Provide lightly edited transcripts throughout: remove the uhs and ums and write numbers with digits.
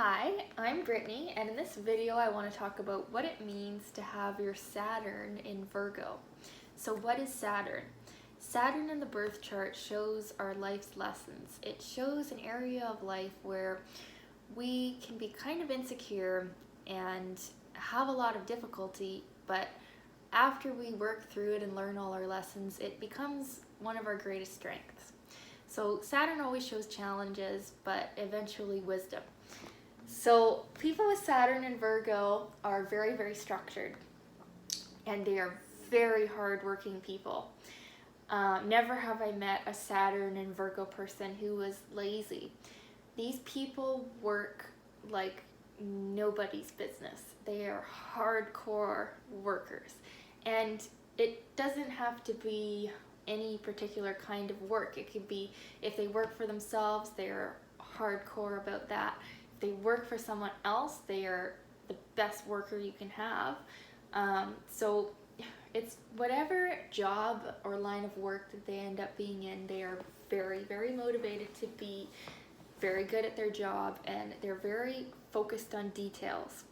Hi, I'm Brittany, and in this video I want to talk about what it means to have your Saturn in Virgo. So what is Saturn? Saturn in the birth chart shows our life's lessons. It shows an area of life where we can be kind of insecure and have a lot of difficulty, but after we work through it and learn all our lessons, it becomes one of our greatest strengths. So Saturn always shows challenges, but eventually wisdom. So people with Saturn and Virgo are very, very structured, and they are very hardworking people. Never have I met a Saturn and Virgo person who was lazy. These people work like nobody's business. They are hardcore workers, and it doesn't have to be any particular kind of work. It could be if they work for themselves, they're hardcore about that. If they work for someone else, they are the best worker you can have. So it's whatever job or line of work that they end up being in, they are very, very motivated to be very good at their job, and they're very focused on details.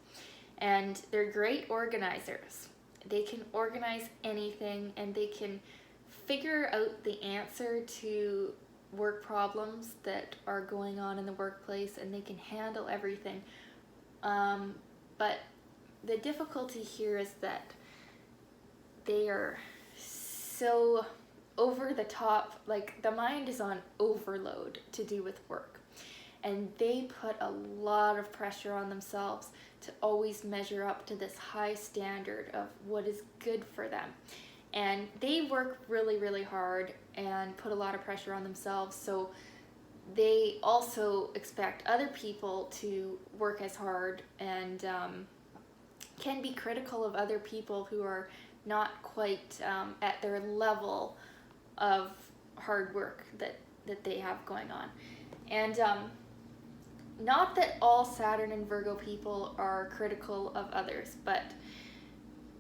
And they're great organizers. They can organize anything, and they can figure out the answer to work problems that are going on in the workplace, and they can handle everything. But the difficulty here is that they are so over the top, like the mind is on overload to do with work. And they put a lot of pressure on themselves to always measure up to this high standard of what is good for them. And they work really, really hard and put a lot of pressure on themselves. So they also expect other people to work as hard, and can be critical of other people who are not quite at their level of hard work that they have going on. And not that all Saturn and Virgo people are critical of others, but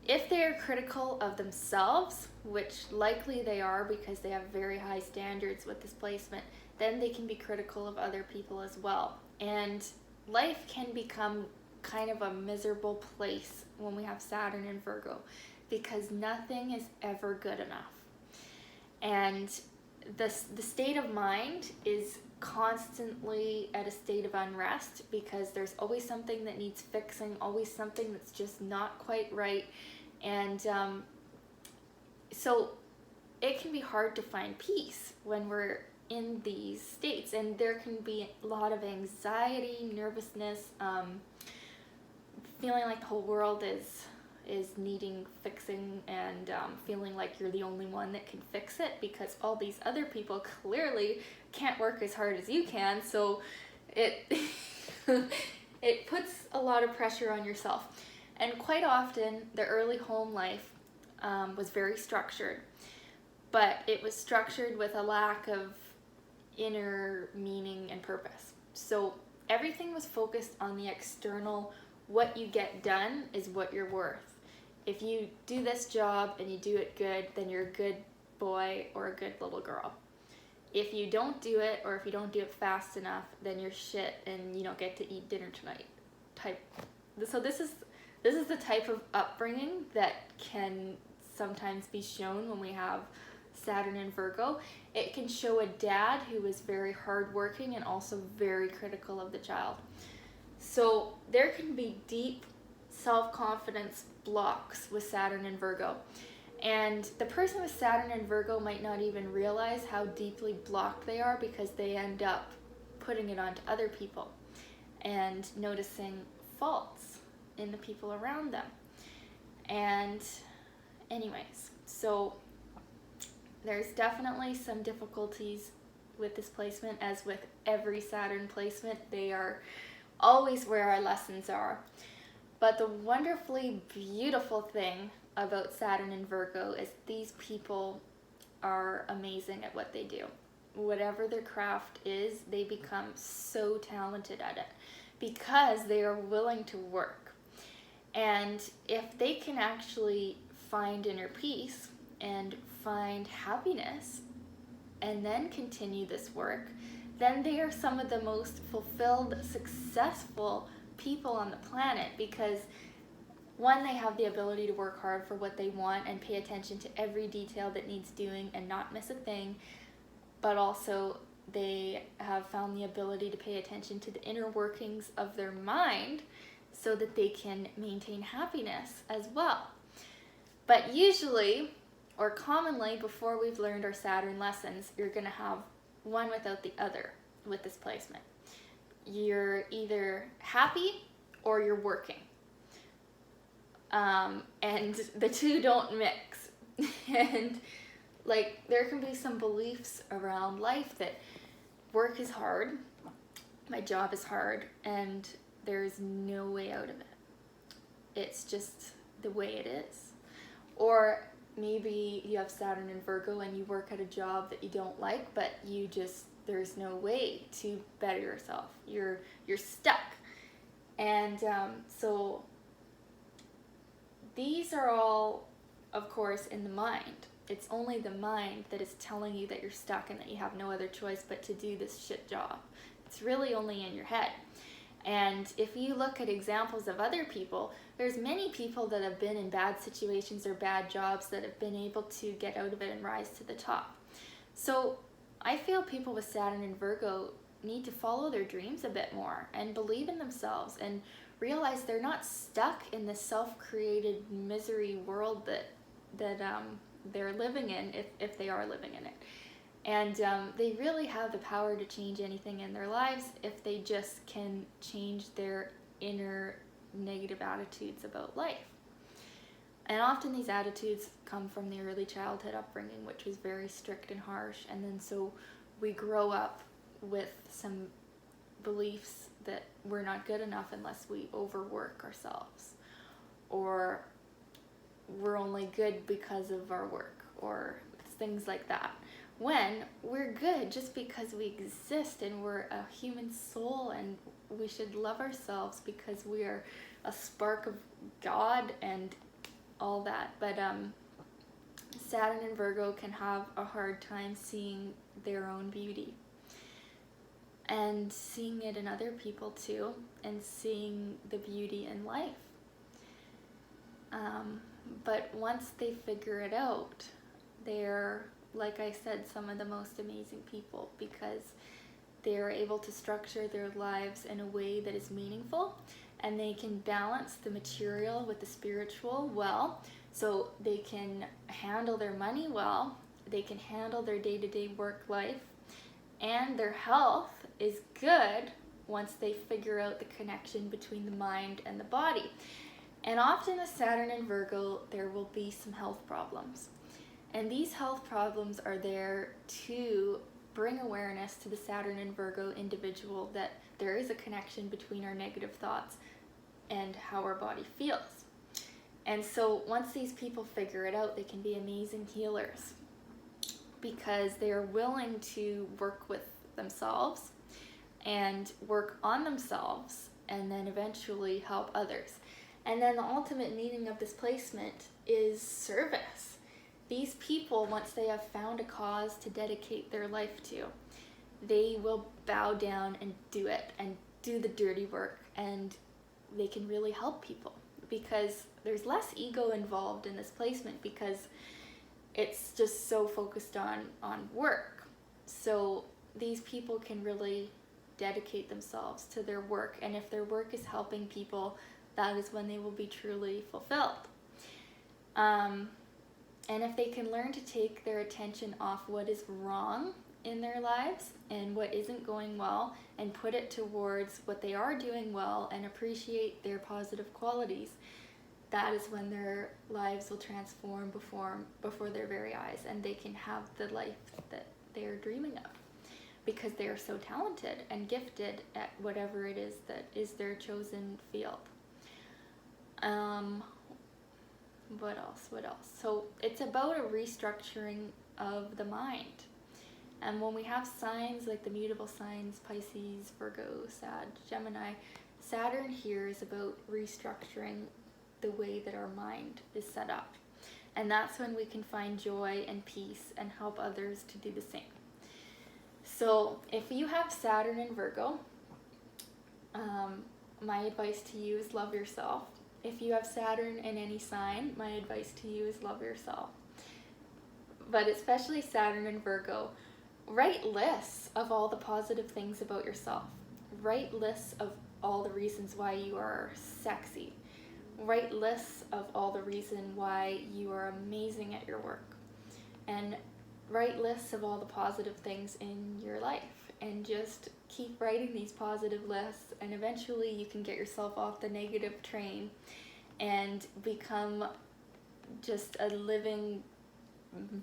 if they are critical of themselves, which likely they are because they have very high standards with this placement, then they can be critical of other people as well. And life can become kind of a miserable place when we have Saturn and Virgo, because nothing is ever good enough. And the state of mind is constantly at a state of unrest, because there's always something that needs fixing, always something that's just not quite right. And so it can be hard to find peace when we're in these states, and there can be a lot of anxiety, nervousness, feeling like the whole world is needing fixing, and feeling like you're the only one that can fix it because all these other people clearly can't work as hard as you can. So it it puts a lot of pressure on yourself. And quite often the early home life was very structured, but it was structured with a lack of inner meaning and purpose. So everything was focused on the external. What you get done is what you're worth. If you do this job and you do it good, then you're a good boy or a good little girl. If you don't do it, or if you don't do it fast enough, then you're shit and you don't get to eat dinner tonight type. So this is the type of upbringing that can sometimes be shown when we have Saturn and Virgo. It can show a dad who is very hardworking and also very critical of the child. So there can be deep self-confidence blocks with Saturn and Virgo. And the person with Saturn and Virgo might not even realize how deeply blocked they are, because they end up putting it onto other people and noticing faults in the people around them. And anyways, so there's definitely some difficulties with this placement, as with every Saturn placement. They are always where our lessons are. But the wonderfully beautiful thing about Saturn and Virgo is these people are amazing at what they do. Whatever their craft is, they become so talented at it because they are willing to work. And if they can actually find inner peace and find happiness and then continue this work, then they are some of the most fulfilled, successful people on the planet, because one, they have the ability to work hard for what they want and pay attention to every detail that needs doing and not miss a thing, but also they have found the ability to pay attention to the inner workings of their mind so that they can maintain happiness as well. But usually, or commonly, before we've learned our Saturn lessons, you're going to have one without the other with this placement. You're either happy or you're working. And the two don't mix. And like, there can be some beliefs around life that work is hard, my job is hard, and there's no way out of it. It's just the way it is. Or maybe you have Saturn in Virgo and you work at a job that you don't like, but there's no way to better yourself. You're stuck. And so these are all, of course, in the mind. It's only the mind that is telling you that you're stuck and that you have no other choice but to do this shit job. It's really only in your head. And if you look at examples of other people, there's many people that have been in bad situations or bad jobs that have been able to get out of it and rise to the top. So I feel people with Saturn and Virgo need to follow their dreams a bit more and believe in themselves and realize they're not stuck in this self-created misery world that they're living in, if they are living in it. And they really have the power to change anything in their lives if they just can change their inner negative attitudes about life. And often these attitudes come from the early childhood upbringing, which was very strict and harsh. And then so we grow up with some beliefs that we're not good enough unless we overwork ourselves, or we're only good because of our work, or things like that. When we're good just because we exist and we're a human soul, and we should love ourselves because we are a spark of God and all that. But Saturn and Virgo can have a hard time seeing their own beauty and seeing it in other people too, and seeing the beauty in life. But once they figure it out, they're, like I said, some of the most amazing people, because they're able to structure their lives in a way that is meaningful, and they can balance the material with the spiritual well, so they can handle their money well, they can handle their day-to-day work life, and their health is good once they figure out the connection between the mind and the body. And often with Saturn and Virgo, there will be some health problems. And these health problems are there to bring awareness to the Saturn and Virgo individual that there is a connection between our negative thoughts and how our body feels. And so once these people figure it out, they can be amazing healers, because they are willing to work with themselves and work on themselves, and then eventually help others. And then the ultimate meaning of this placement is service. These people, once they have found a cause to dedicate their life to, they will bow down and do it and do the dirty work, and they can really help people, because there's less ego involved in this placement, because it's just so focused on work. So these people can really dedicate themselves to their work, and if their work is helping people, that is when they will be truly fulfilled. And if they can learn to take their attention off what is wrong in their lives and what isn't going well, and put it towards what they are doing well and appreciate their positive qualities, that is when their lives will transform before their very eyes, and they can have the life that they are dreaming of, because they are so talented and gifted at whatever it is that is their chosen field. What else? So it's about a restructuring of the mind. And when we have signs like the mutable signs, Pisces, Virgo, Sag, Gemini, Saturn here is about restructuring the way that our mind is set up. And that's when we can find joy and peace and help others to do the same. So if you have Saturn in Virgo, my advice to you is love yourself. If you have Saturn in any sign, my advice to you is love yourself. But especially Saturn in Virgo, write lists of all the positive things about yourself. Write lists of all the reasons why you are sexy. Write lists of all the reasons why you are amazing at your work. And write lists of all the positive things in your life. And just keep writing these positive lists, and eventually you can get yourself off the negative train and become just a living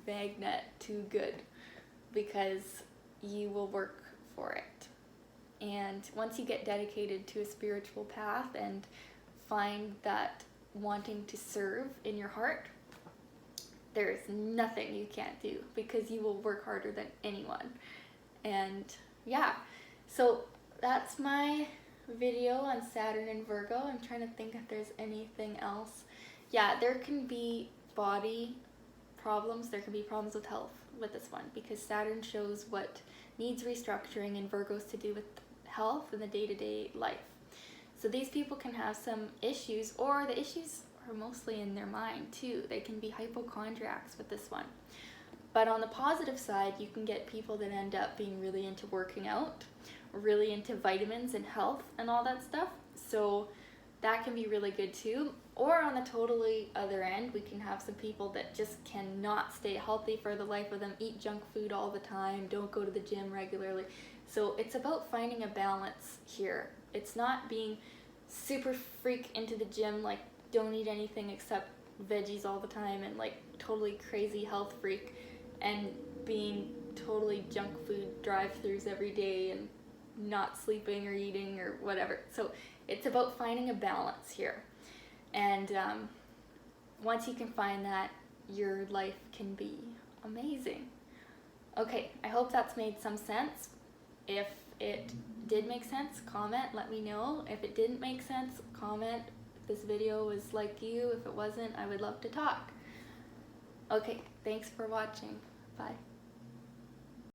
magnet to good, because you will work for it. And once you get dedicated to a spiritual path and find that wanting to serve in your heart, there is nothing you can't do, because you will work harder than anyone. And yeah, so that's my video on Saturn and Virgo. I'm trying to think if there's anything else. Yeah, there can be body problems, there can be problems with health with this one, because Saturn shows what needs restructuring and Virgo's to do with health and the day-to-day life. So these people can have some issues, or the issues are mostly in their mind too. They can be hypochondriacs with this one. But on the positive side, you can get people that end up being really into working out, really into vitamins and health and all that stuff. So that can be really good too. Or on the totally other end, we can have some people that just cannot stay healthy for the life of them, eat junk food all the time, don't go to the gym regularly. So it's about finding a balance here. It's not being super freak into the gym, like don't eat anything except veggies all the time and like totally crazy health freak, and being totally junk food drive-thrus every day and not sleeping or eating or whatever. So it's about finding a balance here. And once you can find that, your life can be amazing. Okay, I hope that's made some sense. If it did make sense, comment, let me know. If it didn't make sense, comment. If this video was like you, if it wasn't, I would love to talk. Okay, thanks for watching. Bye.